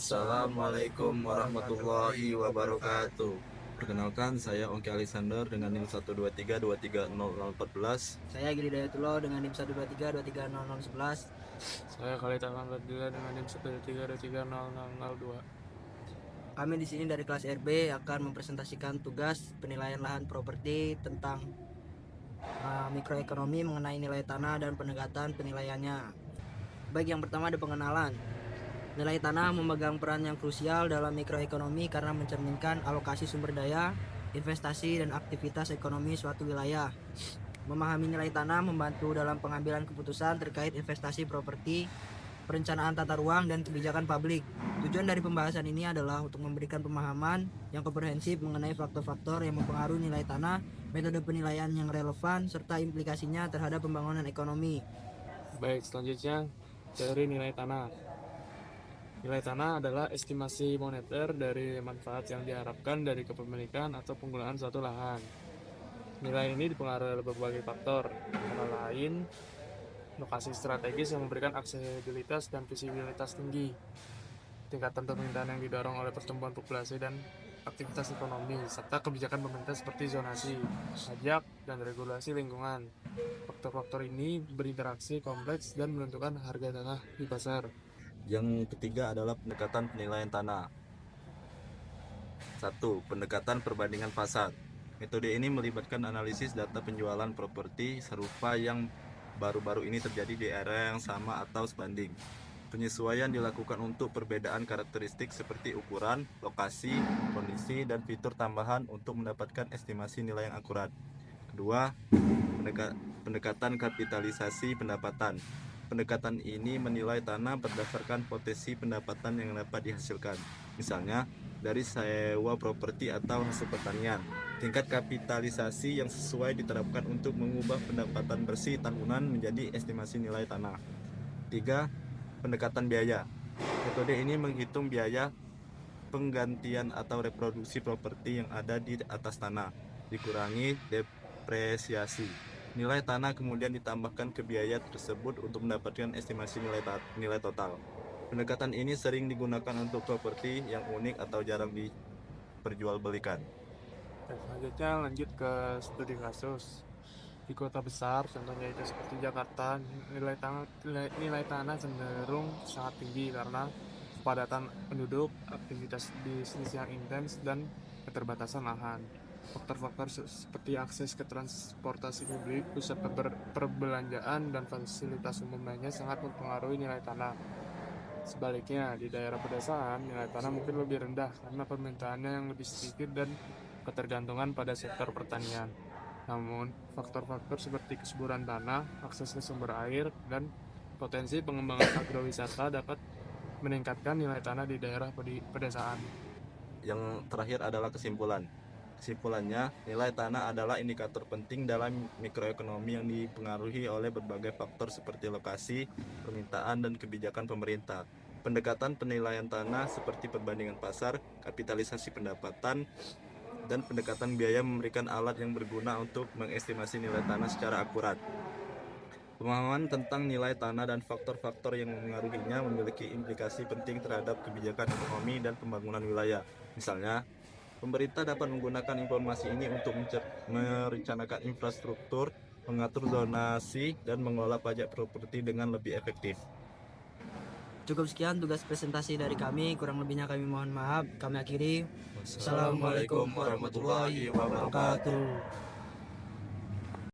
Assalamualaikum warahmatullahi wabarakatuh. Perkenalkan, saya Ongki Alexander dengan NIM 123230014. Saya Gili Dayatullah dengan NIM 123230011. Saya Khalid Alhamdulillah dengan NIM 123230002. Kami di sini dari kelas RB akan mempresentasikan tugas penilaian lahan properti tentang mikroekonomi mengenai nilai tanah dan pendekatan penilaiannya. Baik, yang pertama ada pengenalan. Nilai tanah memegang peran yang krusial dalam mikroekonomi karena mencerminkan alokasi sumber daya, investasi, dan aktivitas ekonomi suatu wilayah. Memahami nilai tanah membantu dalam pengambilan keputusan terkait investasi properti, perencanaan tata ruang, dan kebijakan publik. Tujuan dari pembahasan ini adalah untuk memberikan pemahaman yang komprehensif mengenai faktor-faktor yang mempengaruhi nilai tanah, metode penilaian yang relevan, serta implikasinya terhadap pembangunan ekonomi. Baik, selanjutnya teori nilai tanah. Nilai tanah adalah estimasi moneter dari manfaat yang diharapkan dari kepemilikan atau penggunaan suatu lahan. Nilai ini dipengaruhi oleh berbagai faktor, antara lain lokasi strategis yang memberikan aksesibilitas dan visibilitas tinggi, tingkatan permintaan yang didorong oleh pertumbuhan populasi dan aktivitas ekonomi, serta kebijakan pemerintah seperti zonasi, pajak, dan regulasi lingkungan. Faktor-faktor ini berinteraksi kompleks dan menentukan harga tanah di pasar. Yang ketiga adalah pendekatan penilaian tanah. 1. Pendekatan perbandingan pasar. Metode ini melibatkan analisis data penjualan properti serupa yang baru-baru ini terjadi di area yang sama atau sebanding. Penyesuaian dilakukan untuk perbedaan karakteristik seperti ukuran, lokasi, kondisi, dan fitur tambahan untuk mendapatkan estimasi nilai yang akurat. Kedua, pendekatan kapitalisasi pendapatan. Pendekatan ini menilai tanah berdasarkan potensi pendapatan yang dapat dihasilkan. Misalnya, dari sewa properti atau hasil pertanian. Tingkat kapitalisasi yang sesuai diterapkan untuk mengubah pendapatan bersih tahunan menjadi estimasi nilai tanah. 3. Pendekatan biaya. Metode ini menghitung biaya penggantian atau reproduksi properti yang ada di atas tanah, dikurangi depresiasi. Nilai tanah kemudian ditambahkan ke biaya tersebut untuk mendapatkan estimasi nilai total. Pendekatan ini sering digunakan untuk properti yang unik atau jarang diperjualbelikan. Selanjutnya lanjut ke studi kasus. Di kota besar, contohnya itu seperti Jakarta, nilai tanah cenderung sangat tinggi karena kepadatan penduduk, aktivitas bisnis yang intens, dan keterbatasan lahan. Faktor-faktor seperti akses ke transportasi publik, pusat perbelanjaan, dan fasilitas umum lainnya sangat mempengaruhi nilai tanah. Sebaliknya, di daerah pedesaan, nilai tanah mungkin lebih rendah karena permintaannya yang lebih sedikit dan ketergantungan pada sektor pertanian. Namun, faktor-faktor seperti kesuburan tanah, akses ke sumber air, dan potensi pengembangan agrowisata dapat meningkatkan nilai tanah di daerah pedesaan. Yang terakhir adalah kesimpulan. Kesimpulannya, nilai tanah adalah indikator penting dalam mikroekonomi yang dipengaruhi oleh berbagai faktor seperti lokasi, permintaan, dan kebijakan pemerintah. Pendekatan penilaian tanah seperti perbandingan pasar, kapitalisasi pendapatan, dan pendekatan biaya memberikan alat yang berguna untuk mengestimasi nilai tanah secara akurat. Pemahaman tentang nilai tanah dan faktor-faktor yang mengaruhinya memiliki implikasi penting terhadap kebijakan ekonomi dan pembangunan wilayah. Misalnya, pemerintah dapat menggunakan informasi ini untuk merencanakan infrastruktur, mengatur zonasi, dan mengelola pajak properti dengan lebih efektif. Cukup sekian tugas presentasi dari kami, kurang lebihnya kami mohon maaf. Kami akhiri. Assalamualaikum warahmatullahi wabarakatuh.